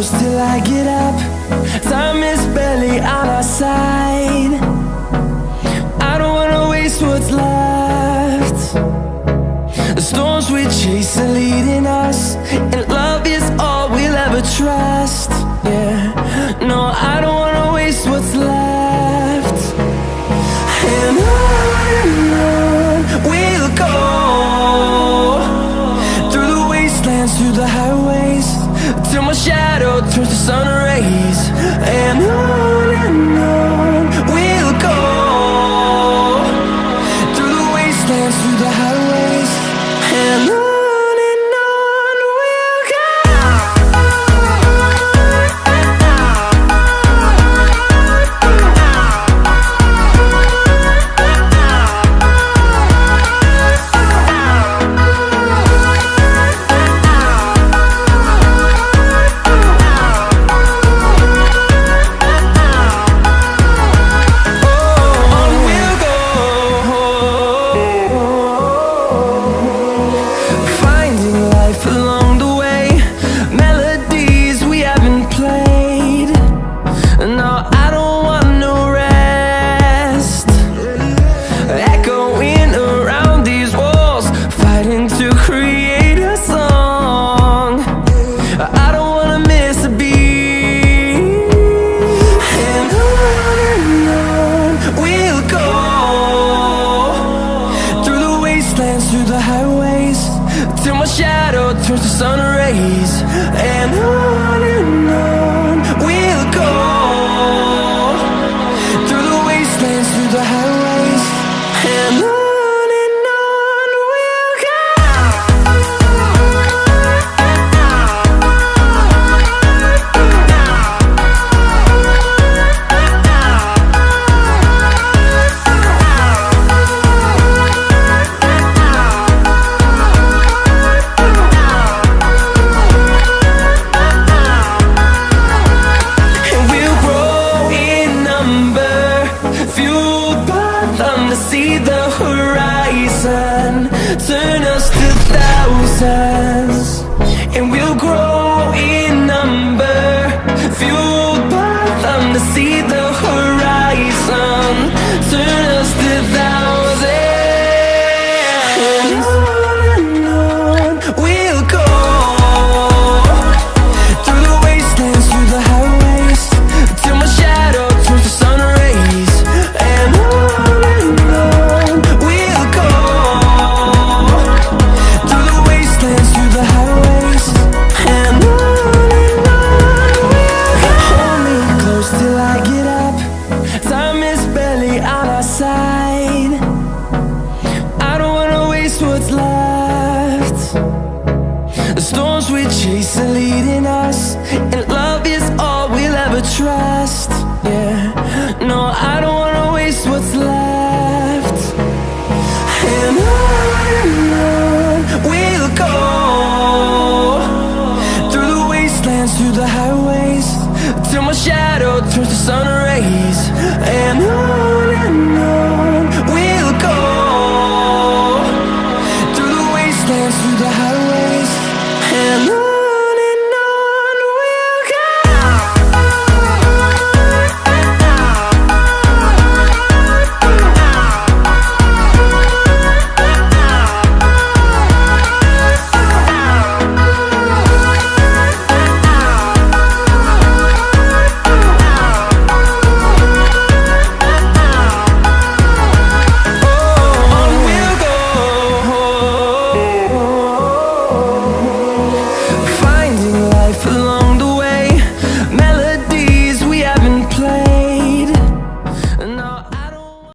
close till I get up. Time is barely on our side. I don't wanna waste what's left. The storms we chase are leading us, and love is all we'll ever trust. Yeah, no, I don't wanna waste what's left. And on we'll go, through the wastelands, through the highways, till my shadow turns to sun rays. And on we'll go, through the wastelands, through the highways, and on we'll go. Through the highways, till my shadow turns to sun rays. And on we'll go, through the wastelands, through the highways, and on we'll go. To see the horizon, turn us to thousands, and we'll grow in number, fueled by them. To see the horizon, turn us to thousands, and on we'll go, through the wastelands, through the highways, till my shadow turns to sun rays. And I don't wanna waste what's left. The storms we chase are leading us, and love is all we'll ever trust. Yeah, no, I don't wanna